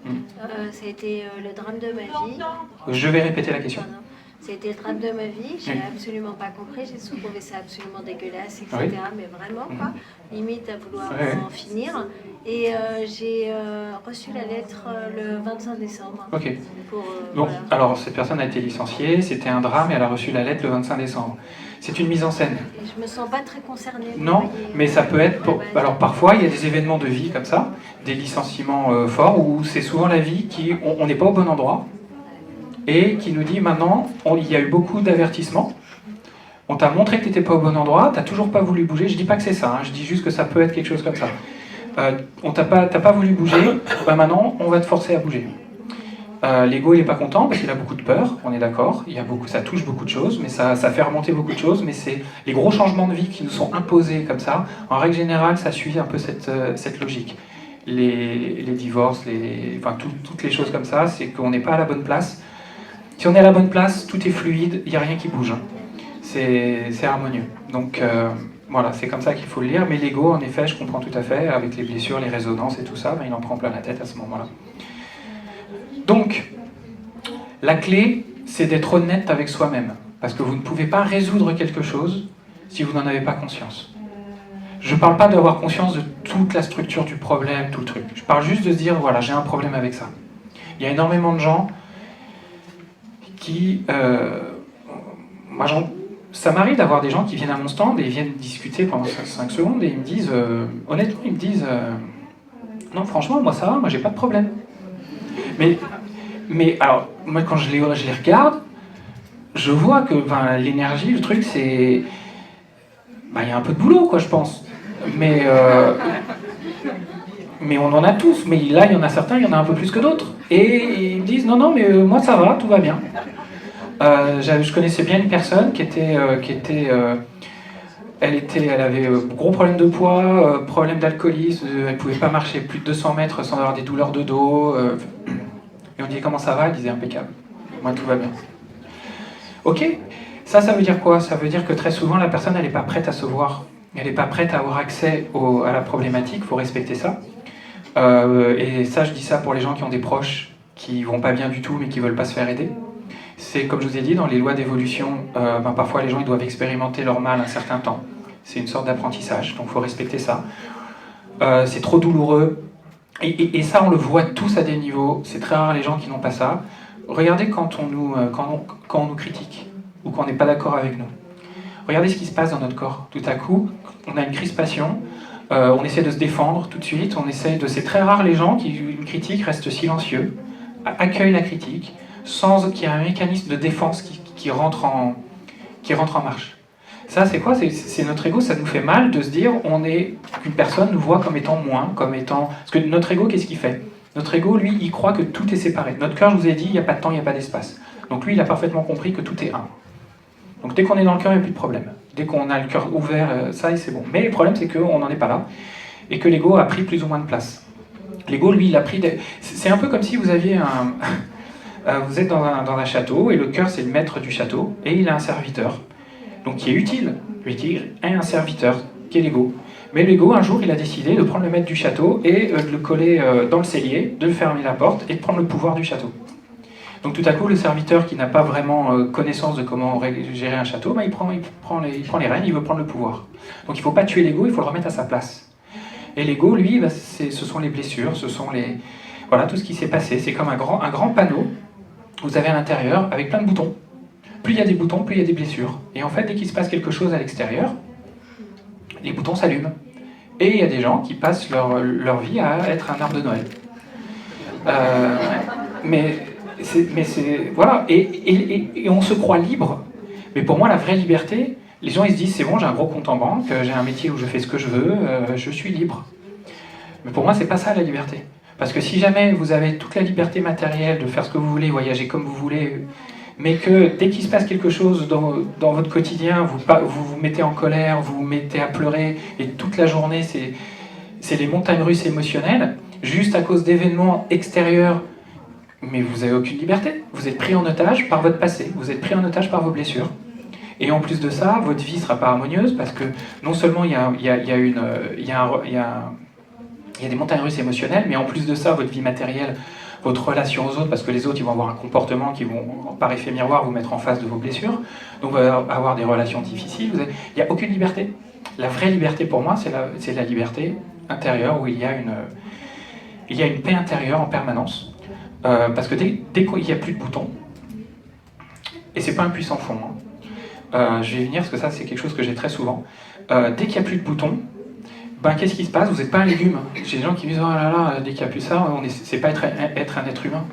Ça a été le drame de ma vie. Je vais répéter la question. Pardon. Ça a été le drame de ma vie. J'ai Oui. absolument pas compris. J'ai trouvé ça absolument dégueulasse, etc. Oui. Mais vraiment, quoi. Limite à vouloir Ouais. en finir. Et j'ai reçu la lettre le 25 décembre. Ok. Pour, Bon, voilà. alors cette personne a été licenciée, c'était un drame et elle a reçu la lettre le 25 décembre. C'est une mise en scène. Et je me sens pas très concernée. vous Non, voyez. mais ça peut être... Alors parfois, il y a des événements de vie comme ça, des licenciements forts, où c'est souvent la vie qui... On n'est pas au bon endroit, et qui nous dit maintenant, il y a eu beaucoup d'avertissements, on t'a montré que tu n'étais pas au bon endroit, tu n'as toujours pas voulu bouger, je dis pas que c'est ça, hein, je dis juste que ça peut être quelque chose comme ça. T'as pas voulu bouger, bah maintenant on va te forcer à bouger. L'ego il est pas content parce qu'il a beaucoup de peur, on est d'accord, ça touche beaucoup de choses, mais ça fait remonter beaucoup de choses, mais c'est les gros changements de vie qui nous sont imposés comme ça, en règle générale ça suit un peu cette logique. Les divorces, toutes les choses comme ça, c'est qu'on n'est pas à la bonne place. Si on est à la bonne place, tout est fluide, il n'y a rien qui bouge. C'est harmonieux. Donc voilà, c'est comme ça qu'il faut le lire, mais l'ego, en effet, je comprends tout à fait, avec les blessures, les résonances et tout ça, ben, il en prend plein la tête à ce moment-là. Donc, la clé, c'est d'être honnête avec soi-même, parce que vous ne pouvez pas résoudre quelque chose si vous n'en avez pas conscience. Je ne parle pas d'avoir conscience de toute la structure du problème, tout le truc. Je parle juste de se dire, voilà, j'ai un problème avec ça. Il y a énormément de gens qui... ça m'arrive d'avoir des gens qui viennent à mon stand et ils viennent discuter pendant 5 secondes et ils me disent, honnêtement, ils me disent, non, franchement, moi ça va, moi j'ai pas de problème. Mais alors, moi quand je les regarde, je vois que l'énergie, le truc, c'est... il y a un peu de boulot, quoi, je pense. Mais on en a tous, mais là, il y en a certains, il y en a un peu plus que d'autres. Et ils me disent, non, mais moi ça va, tout va bien. Je connaissais bien une personne elle avait gros problème de poids, problème d'alcoolisme, elle pouvait pas marcher plus de 200 mètres sans avoir des douleurs de dos. Et on disait comment ça va, elle disait impeccable. Moi tout va bien. Ok, ça veut dire quoi? Ça veut dire que très souvent la personne elle n'est pas prête à se voir, elle n'est pas prête à avoir accès à la problématique, il faut respecter ça. Et ça je dis ça pour les gens qui ont des proches qui vont pas bien du tout mais qui veulent pas se faire aider. C'est comme je vous ai dit, dans les lois d'évolution, parfois les gens ils doivent expérimenter leur mal un certain temps. C'est une sorte d'apprentissage, donc il faut respecter ça. C'est trop douloureux. Et ça, on le voit tous à des niveaux. C'est très rare les gens qui n'ont pas ça. Regardez quand on nous critique ou qu'on n'est pas d'accord avec nous. Regardez ce qui se passe dans notre corps. Tout à coup, on a une crispation. On essaie de se défendre tout de suite. C'est très rare les gens qui une critique restent silencieux, accueillent la critique, sans qu'il y ait un mécanisme de défense qui rentre en marche. Ça, c'est quoi? C'est notre ego, ça nous fait mal de se dire qu'une personne nous voit comme étant moins, comme étant... Parce que notre ego, qu'est-ce qu'il fait? Notre ego, lui, il croit que tout est séparé. Notre cœur, je vous ai dit, il n'y a pas de temps, il n'y a pas d'espace. Donc lui, il a parfaitement compris que tout est un. Donc dès qu'on est dans le cœur, il n'y a plus de problème. Dès qu'on a le cœur ouvert, ça, c'est bon. Mais le problème, c'est qu'on n'en est pas là, et que l'ego a pris plus ou moins de place. L'ego, lui, il a pris... C'est un peu comme si vous aviez vous êtes dans un château, et le cœur, c'est le maître du château, et il a un serviteur. Donc qui est utile, lui qui est un serviteur, qui est l'ego. Mais l'ego, un jour, il a décidé de prendre le maître du château et de le coller dans le cellier, de fermer la porte et de prendre le pouvoir du château. Donc tout à coup, le serviteur qui n'a pas vraiment connaissance de comment gérer un château, il prend les rênes, il veut prendre le pouvoir. Donc il ne faut pas tuer l'ego, il faut le remettre à sa place. Et l'ego, lui, ce sont les blessures, ce sont voilà, tout ce qui s'est passé. C'est comme un grand panneau, vous avez à l'intérieur, avec plein de boutons. Plus il y a des boutons, plus il y a des blessures. Et en fait, dès qu'il se passe quelque chose à l'extérieur, les boutons s'allument. Et il y a des gens qui passent leur vie à être un arbre de Noël. Voilà. Et on se croit libre. Mais pour moi, la vraie liberté, les gens ils se disent c'est bon, j'ai un gros compte en banque, j'ai un métier où je fais ce que je veux, je suis libre. Mais pour moi, c'est pas ça la liberté. Parce que si jamais vous avez toute la liberté matérielle de faire ce que vous voulez, voyager comme vous voulez, mais que dès qu'il se passe quelque chose dans votre quotidien, vous vous mettez en colère, vous vous mettez à pleurer, et toute la journée, c'est les montagnes russes émotionnelles, juste à cause d'événements extérieurs, mais vous n'avez aucune liberté. Vous êtes pris en otage par votre passé, vous êtes pris en otage par vos blessures. Et en plus de ça, votre vie ne sera pas harmonieuse, parce que non seulement il y a il y a des montagnes russes émotionnelles, mais en plus de ça, votre vie matérielle, votre relation aux autres, parce que les autres, ils vont avoir un comportement qui vont, par effet miroir, vous mettre en face de vos blessures, donc vous allez avoir des relations difficiles, il n'y a aucune liberté. La vraie liberté pour moi, c'est la liberté intérieure, où il y a une paix intérieure en permanence, parce que dès qu'il n'y a plus de boutons, et c'est pas un puissant fond, je vais y venir parce que ça c'est quelque chose que j'ai très souvent, dès qu'il n'y a plus de boutons, ben, qu'est-ce qui se passe? Vous n'êtes pas un légume. J'ai des gens qui me disent oh là là, dès qu'il n'y a plus ça, c'est pas être un être humain.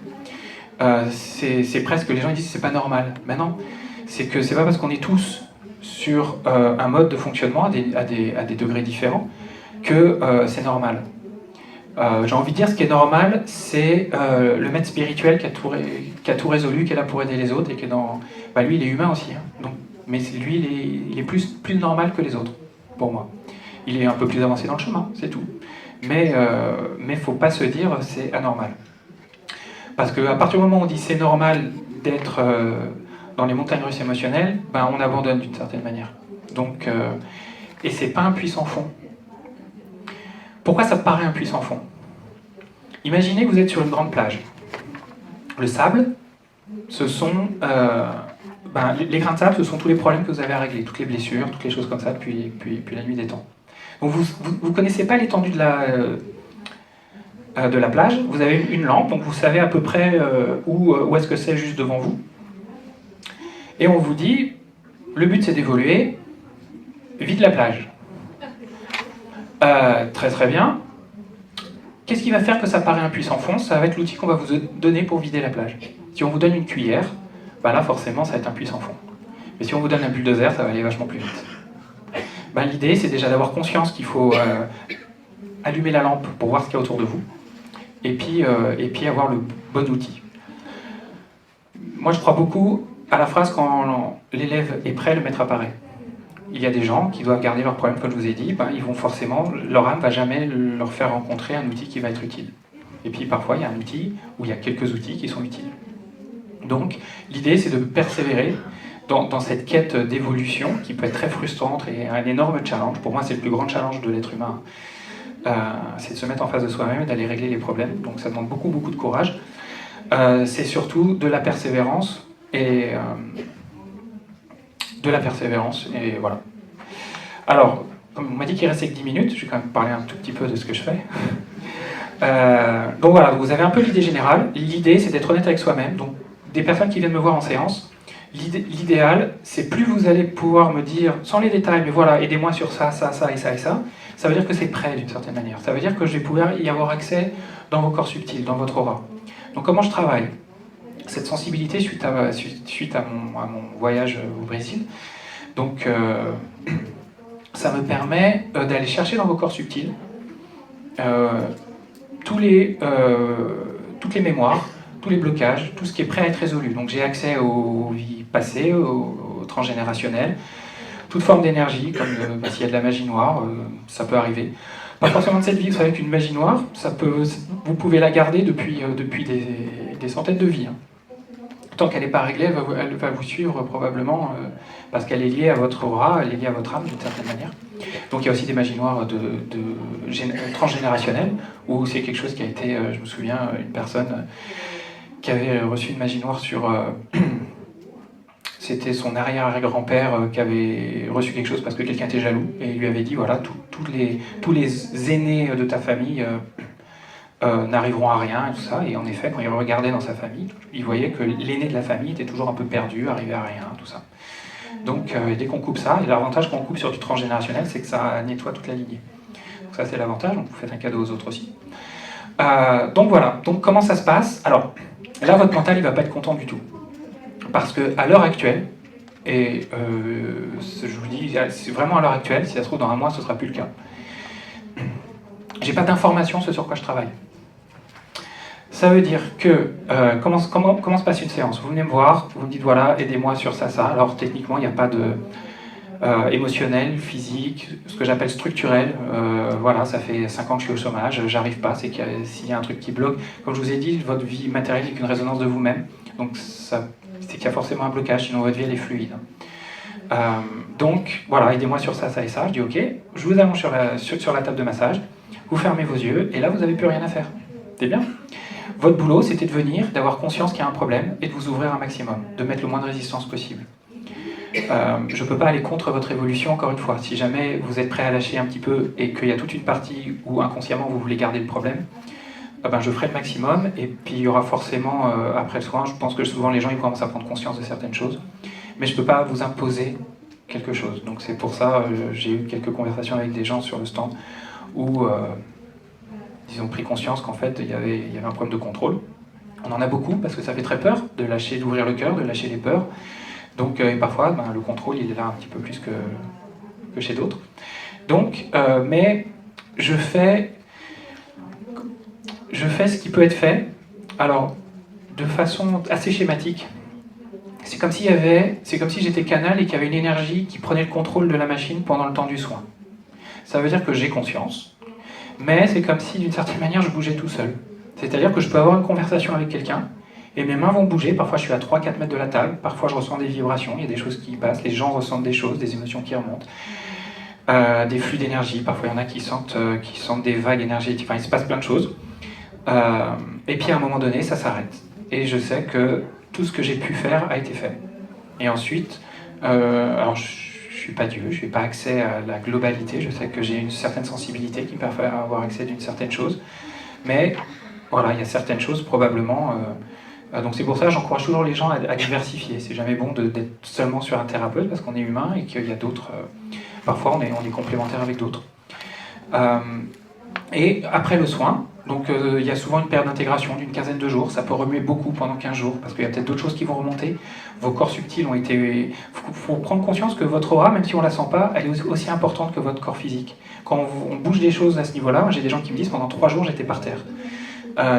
C'est presque, les gens ils disent c'est pas normal. Ben non, c'est que c'est pas parce qu'on est tous sur un mode de fonctionnement à des degrés différents que c'est normal. J'ai envie de dire, ce qui est normal, c'est le maître spirituel qui a tout résolu, qui est là pour aider les autres, et qui est dans... Bah, lui, il est humain aussi. Hein. Donc, mais lui, il est plus normal que les autres, pour moi. Il est un peu plus avancé dans le chemin, c'est tout. Mais faut pas se dire c'est anormal. Parce qu'à partir du moment où on dit c'est normal d'être dans les montagnes russes émotionnelles, ben, on abandonne d'une certaine manière. Donc, et c'est pas un puissant fond. Pourquoi ça paraît un puissant fond? Imaginez que vous êtes sur une grande plage. Le sable, ce sont... les grains de sable, ce sont tous les problèmes que vous avez à régler, toutes les blessures, toutes les choses comme ça depuis la nuit des temps. Donc vous connaissez pas l'étendue de la plage, vous avez une lampe, donc vous savez à peu près où est-ce que c'est juste devant vous. Et on vous dit, le but c'est d'évoluer, vide la plage. Très très bien. Qu'est-ce qui va faire que ça paraît un puissant fond? Ça va être l'outil qu'on va vous donner pour vider la plage. Si on vous donne une cuillère, bah là forcément ça va être un puissant fond. Mais si on vous donne un bulldozer, ça va aller vachement plus vite. Bah, l'idée c'est déjà d'avoir conscience qu'il faut allumer la lampe pour voir ce qu'il y a autour de vous, et puis avoir le bon outil. Moi je crois beaucoup à la phrase quand l'élève est prêt, le maître apparaît. Il y a des gens qui doivent garder leurs problèmes, comme je vous ai dit, ben, ils vont forcément, leur âme ne va jamais leur faire rencontrer un outil qui va être utile. Et puis parfois, il y a un outil, ou il y a quelques outils qui sont utiles. Donc, l'idée, c'est de persévérer dans cette quête d'évolution, qui peut être très frustrante et un énorme challenge. Pour moi, c'est le plus grand challenge de l'être humain. C'est de se mettre en face de soi-même et d'aller régler les problèmes. Donc ça demande beaucoup, beaucoup de courage. C'est surtout de la persévérance et... et voilà. Alors, on m'a dit qu'il restait que 10 minutes, je vais quand même parler un tout petit peu de ce que je fais. Donc voilà, vous avez un peu l'idée générale. L'idée, c'est d'être honnête avec soi-même. Donc, des personnes qui viennent me voir en séance, l'idéal, c'est plus vous allez pouvoir me dire, sans les détails, mais voilà, aidez-moi sur ça, ça, ça et ça et ça, ça veut dire que c'est prêt d'une certaine manière. Ça veut dire que je vais pouvoir y avoir accès dans vos corps subtils, dans votre aura. Donc comment je travaille? Cette sensibilité suite à mon voyage au Brésil. Donc, ça me permet d'aller chercher dans vos corps subtils toutes les mémoires, tous les blocages, tout ce qui est prêt à être résolu. Donc j'ai accès aux vies passées, aux transgénérationnelles, toute forme d'énergie, comme s'il y a de la magie noire, ça peut arriver. Pas forcément de cette vie, vous savez qu'une magie noire, vous pouvez la garder depuis des centaines de vies. Hein. Tant qu'elle n'est pas réglée, elle va vous suivre probablement parce qu'elle est liée à votre aura, elle est liée à votre âme d'une certaine manière. Donc il y a aussi des magies noires transgénérationnelles, où c'est quelque chose qui a été, je me souviens, une personne qui avait reçu une magie noire sur... c'était son arrière-grand-père qui avait reçu quelque chose parce que quelqu'un était jaloux, et il lui avait dit, voilà, tous les aînés de ta famille... n'arriveront à rien et tout ça, et en effet quand il regardait dans sa famille, il voyait que l'aîné de la famille était toujours un peu perdu, arrivé à rien, tout ça. Donc dès qu'on coupe ça, et l'avantage qu'on coupe sur du transgénérationnel, c'est que ça nettoie toute la lignée. Donc ça c'est l'avantage, donc vous faites un cadeau aux autres aussi. Donc voilà, donc comment ça se passe? Alors là votre mental il va pas être content du tout, parce que à l'heure actuelle, et je vous dis, c'est vraiment à l'heure actuelle, si ça se trouve dans un mois ce sera plus le cas, j'ai pas d'informations sur quoi je travaille. Ça veut dire que, comment se passe une séance? Vous venez me voir, vous me dites voilà, aidez-moi sur ça, ça. Alors techniquement, il n'y a pas de émotionnel, physique, ce que j'appelle structurel. Voilà, ça fait 5 ans que je suis au chômage, j'arrive pas, c'est s'il y a un truc qui bloque. Comme je vous ai dit, votre vie matérielle n'est qu'une résonance de vous-même. Donc c'est qu'il y a forcément un blocage, sinon votre vie elle est fluide. Donc voilà, aidez-moi sur ça, ça et ça. Je dis ok, je vous allonge sur la table de massage. vous fermez vos yeux, et là, vous n'avez plus rien à faire. C'est bien. Votre boulot, c'était de venir, d'avoir conscience qu'il y a un problème, et de vous ouvrir un maximum, de mettre le moins de résistance possible. Je ne peux pas aller contre votre évolution, encore une fois. Si jamais vous êtes prêt à lâcher un petit peu, et qu'il y a toute une partie où inconsciemment vous voulez garder le problème, je ferai le maximum, et puis il y aura forcément, après le soin, je pense que souvent les gens ils commencent à prendre conscience de certaines choses, mais je ne peux pas vous imposer quelque chose. Donc c'est pour ça, j'ai eu quelques conversations avec des gens sur le stand, où ils ont pris conscience qu'en fait il y avait un problème de contrôle. On en a beaucoup, parce que ça fait très peur de lâcher, d'ouvrir le cœur, de lâcher les peurs. Donc et parfois, le contrôle il est là un petit peu plus que chez d'autres. Donc, mais je fais ce qui peut être fait, alors de façon assez schématique. C'est comme si j'étais canal et qu'il y avait une énergie qui prenait le contrôle de la machine pendant le temps du soin. Ça veut dire que j'ai conscience, mais c'est comme si d'une certaine manière je bougeais tout seul. C'est-à-dire que je peux avoir une conversation avec quelqu'un, et mes mains vont bouger, parfois je suis à 3-4 mètres de la table, parfois je ressens des vibrations, il y a des choses qui passent, les gens ressentent des choses, des émotions qui remontent. Des flux d'énergie, parfois il y en a qui sentent des vagues énergétiques, enfin il se passe plein de choses. Et puis à un moment donné, ça s'arrête. Et je sais que tout ce que j'ai pu faire a été fait. Et ensuite, alors je suis pas Dieu, je n'ai pas accès à la globalité, je sais que j'ai une certaine sensibilité qui me permet d'avoir accès à d'une certaine chose, mais voilà, il y a certaines choses probablement... donc c'est pour ça que j'encourage toujours les gens à diversifier. C'est jamais bon d'être seulement sur un thérapeute, parce qu'on est humain et qu'il y a d'autres... parfois on est complémentaires avec d'autres. Et après le soin, donc il y a souvent une période d'intégration d'une quinzaine de jours, ça peut remuer beaucoup pendant 15 jours, parce qu'il y a peut-être d'autres choses qui vont remonter, vos corps subtils ont été... Il faut prendre conscience que votre aura, même si on ne la sent pas, elle est aussi importante que votre corps physique. Quand on bouge des choses à ce niveau-là, j'ai des gens qui me disent pendant 3 jours j'étais par terre.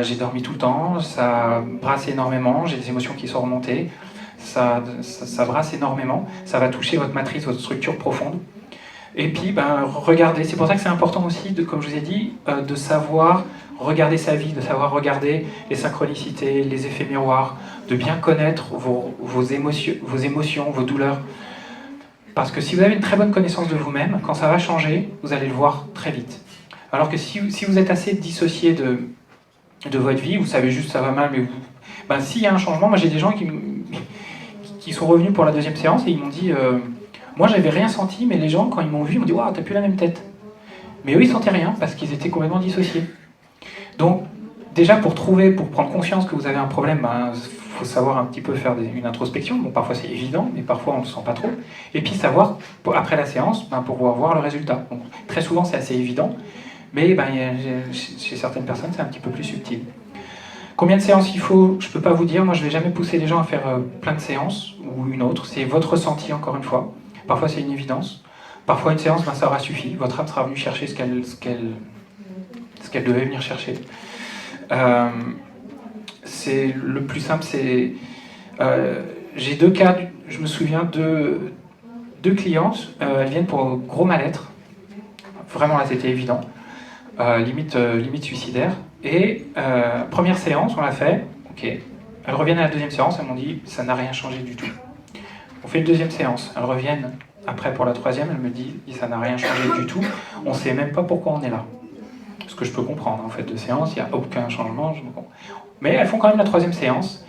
J'ai dormi tout le temps, ça brasse énormément, j'ai des émotions qui sont remontées, ça brasse énormément, ça va toucher votre matrice, votre structure profonde. Et puis, regardez, c'est pour ça que c'est important aussi, comme je vous ai dit, de savoir regarder sa vie, de savoir regarder les synchronicités, les effets miroirs, de bien connaître vos émotions, vos douleurs. Parce que si vous avez une très bonne connaissance de vous-même, quand ça va changer, vous allez le voir très vite. Alors que si vous êtes assez dissocié de votre vie, vous savez juste ça va mal, mais s'il y a un changement, moi j'ai des gens qui sont revenus pour la deuxième séance et ils m'ont dit... moi, j'avais rien senti, mais les gens, quand ils m'ont vu, ils m'ont dit « Waouh, t'as plus la même tête ». Mais eux, ils sentaient rien, parce qu'ils étaient complètement dissociés. Donc, déjà, pour prendre conscience que vous avez un problème, faut savoir un petit peu faire une introspection. Bon, parfois, c'est évident, mais parfois, on ne le sent pas trop. Et puis, savoir, après la séance, pour pouvoir voir le résultat. Donc, très souvent, c'est assez évident, mais chez certaines personnes, c'est un petit peu plus subtil. Combien de séances il faut, je ne peux pas vous dire. Moi, je ne vais jamais pousser les gens à faire plein de séances, ou une autre. C'est votre ressenti, encore une fois. Parfois, c'est une évidence. Parfois, une séance, ça aura suffi. Votre âme sera venue chercher ce qu'elle devait venir chercher. C'est le plus simple, c'est... j'ai 2 cas, je me souviens, de 2 clientes. Elles viennent pour gros mal-être. Vraiment, là, c'était évident. Limite suicidaire. Et première séance, on l'a fait. Ok. Elles reviennent à la deuxième séance, elles m'ont dit, ça n'a rien changé du tout. On fait une deuxième séance, elles reviennent après pour la troisième, elles me disent ça n'a rien changé du tout, on ne sait même pas pourquoi on est là. Ce que je peux comprendre, en fait, de séance, il n'y a aucun changement. Mais elles font quand même la troisième séance,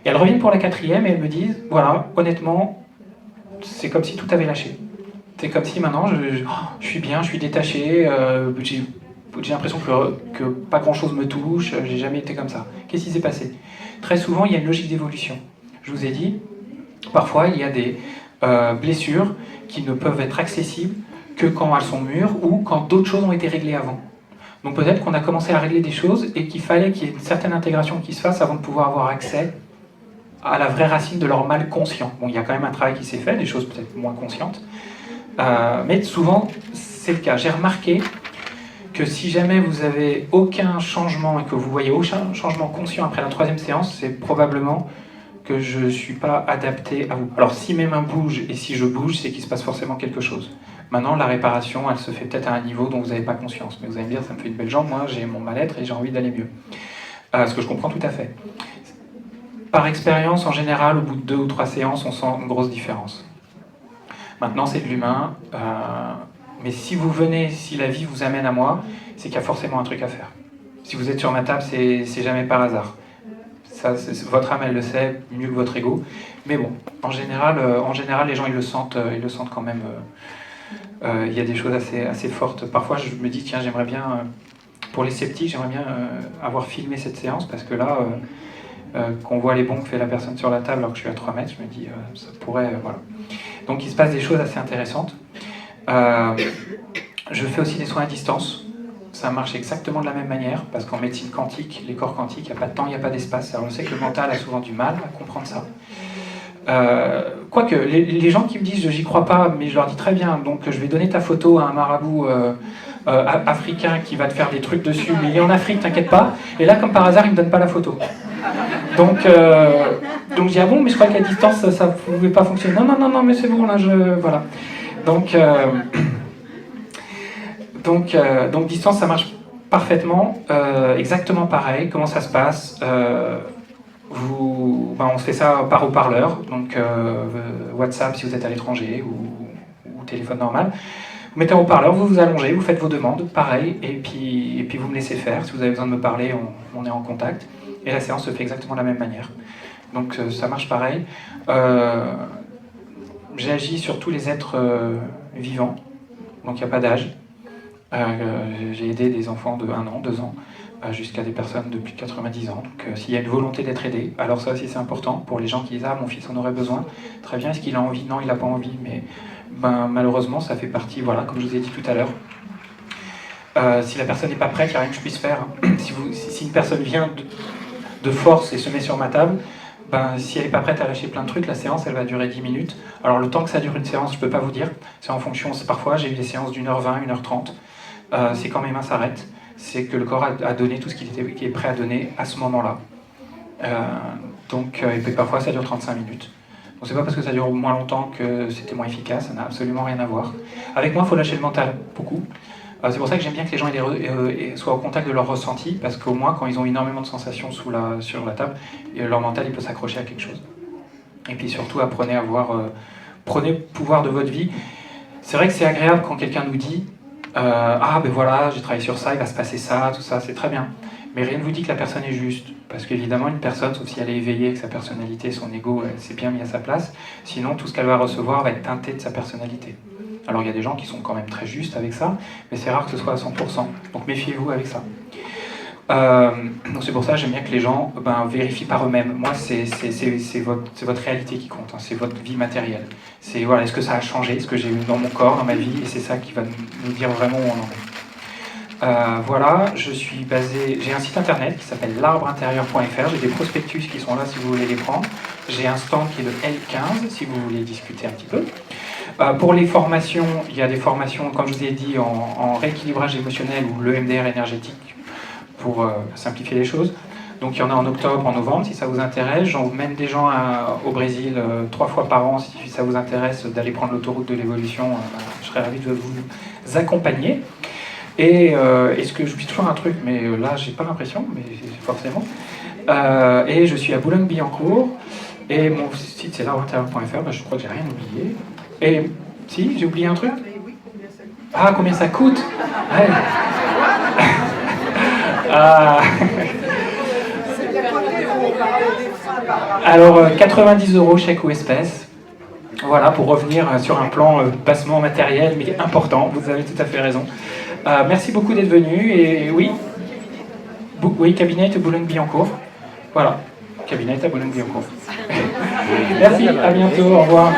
et elles reviennent pour la quatrième et elles me disent voilà, honnêtement, c'est comme si tout avait lâché. C'est comme si maintenant je suis bien, je suis détaché, j'ai l'impression que pas grand chose me touche, j'ai jamais été comme ça. Qu'est-ce qui s'est passé? Très souvent, il y a une logique d'évolution. Je vous ai dit, parfois, il y a des blessures qui ne peuvent être accessibles que quand elles sont mûres ou quand d'autres choses ont été réglées avant. Donc peut-être qu'on a commencé à régler des choses et qu'il fallait qu'il y ait une certaine intégration qui se fasse avant de pouvoir avoir accès à la vraie racine de leur mal conscient. Bon, il y a quand même un travail qui s'est fait, des choses peut-être moins conscientes, mais souvent, c'est le cas. J'ai remarqué que si jamais vous avez aucun changement et que vous voyez aucun changement conscient après la troisième séance, c'est probablement que je ne suis pas adapté à vous. Alors si mes mains bougent et si je bouge, c'est qu'il se passe forcément quelque chose. Maintenant, la réparation, elle se fait peut-être à un niveau dont vous n'avez pas conscience. Mais vous allez me dire, ça me fait une belle jambe, moi j'ai mon mal-être et j'ai envie d'aller mieux. Ce que je comprends tout à fait. Par expérience, en général, au bout de 2 ou 3 séances, on sent une grosse différence. Maintenant, c'est de l'humain. Mais si vous venez, si la vie vous amène à moi, c'est qu'il y a forcément un truc à faire. Si vous êtes sur ma table, c'est jamais par hasard. Ça, votre âme, elle le sait mieux que votre ego. Mais bon, en général, les gens, ils le sentent quand même. Il y a des choses assez fortes. Parfois, je me dis, tiens, j'aimerais bien, pour les sceptiques, j'aimerais bien avoir filmé cette séance, parce que là, qu'on voit les bons que fait la personne sur la table alors que je suis à 3 mètres, je me dis, ça pourrait... voilà. Donc, il se passe des choses assez intéressantes. Je fais aussi des soins à distance. Ça marche exactement de la même manière, parce qu'en médecine quantique, les corps quantiques, il n'y a pas de temps, il n'y a pas d'espace. Alors, je sais que le mental a souvent du mal à comprendre ça. Quoique, les gens qui me disent j'y crois pas, mais je leur dis très bien, donc je vais donner ta photo à un marabout africain qui va te faire des trucs dessus, mais il est en Afrique, t'inquiète pas. Et là, comme par hasard, il me donne pas la photo. Donc je dis ah bon, mais je crois qu'à distance ça pouvait pas fonctionner. Non, mais c'est bon là, voilà. Donc distance, ça marche parfaitement, exactement pareil. Comment ça se passe? On fait ça par haut-parleur, donc WhatsApp si vous êtes à l'étranger ou téléphone normal. Vous mettez un haut-parleur, vous vous allongez, vous faites vos demandes, pareil, et puis vous me laissez faire. Si vous avez besoin de me parler, on est en contact. Et la séance se fait exactement de la même manière. Donc ça marche pareil. J'agis sur tous les êtres vivants, donc il n'y a pas d'âge. J'ai aidé des enfants de 1 an, 2 ans, jusqu'à des personnes de plus de 90 ans. Donc s'il y a une volonté d'être aidé, alors ça aussi c'est important pour les gens qui disent « Ah, mon fils en aurait besoin ». Très bien, est-ce qu'il a envie? Non, il n'a pas envie, mais malheureusement ça fait partie, voilà, comme je vous ai dit tout à l'heure. Si la personne n'est pas prête, il n'y a rien que je puisse faire. Si une personne vient de force et se met sur ma table, si elle n'est pas prête à lâcher plein de trucs, la séance elle va durer 10 minutes. Alors le temps que ça dure une séance, je ne peux pas vous dire. C'est en fonction, parfois j'ai eu des séances d'1h20, 1h30. C'est quand mes mains s'arrêtent. C'est que le corps a donné tout ce qu'il est prêt à donner à ce moment-là. Et puis parfois ça dure 35 minutes. Donc c'est pas parce que ça dure moins longtemps que c'était moins efficace, ça n'a absolument rien à voir. Avec moi, il faut lâcher le mental, beaucoup. C'est pour ça que j'aime bien que les gens soient au contact de leur ressenti, parce qu'au moins, quand ils ont énormément de sensations sur la table, leur mental il peut s'accrocher à quelque chose. Et puis surtout, prenez le pouvoir de votre vie. C'est vrai que c'est agréable quand quelqu'un nous dit voilà, j'ai travaillé sur ça, il va se passer ça, tout ça, c'est très bien. Mais rien ne vous dit que la personne est juste. Parce qu'évidemment, une personne, sauf si elle est éveillée, que sa personnalité, son ego s'est bien mis à sa place, sinon tout ce qu'elle va recevoir va être teinté de sa personnalité. Alors il y a des gens qui sont quand même très justes avec ça, mais c'est rare que ce soit à 100%. Donc méfiez-vous avec ça. Donc c'est pour ça que j'aime bien que les gens vérifient par eux-mêmes. Moi, c'est votre réalité qui compte, hein, c'est votre vie matérielle. C'est voilà, est-ce que ça a changé, ce que j'ai eu dans mon corps, dans ma vie, et c'est ça qui va nous dire vraiment où on en est. Voilà, j'ai un site internet qui s'appelle l'arbreintérieur.fr, j'ai des prospectus qui sont là si vous voulez les prendre. J'ai un stand qui est le L15 si vous voulez discuter un petit peu. Pour les formations, il y a des formations, comme je vous ai dit, en rééquilibrage émotionnel ou l'EMDR énergétique pour simplifier les choses. Donc il y en a en octobre, en novembre, si ça vous intéresse. J'emmène des gens au Brésil 3 fois par an, si ça vous intéresse d'aller prendre l'autoroute de l'évolution. Je serais ravi de vous accompagner. Et est-ce que j'oublie toujours un truc, mais là j'ai pas l'impression, mais forcément. Et je suis à Boulogne-Billancourt, et mon site c'est l'arbreintérieur.fr, je crois que j'ai rien oublié. Et si, j'ai oublié un truc? Ah, combien ça coûte? Ouais. Alors 90 € chèque ou espèce. Voilà, pour revenir sur un plan bassement matériel, mais important, vous avez tout à fait raison. Merci beaucoup d'être venu, et oui, cabinet à Boulogne-Billancourt. Voilà, cabinet à Boulogne-Billancourt. Merci, à bientôt, au revoir.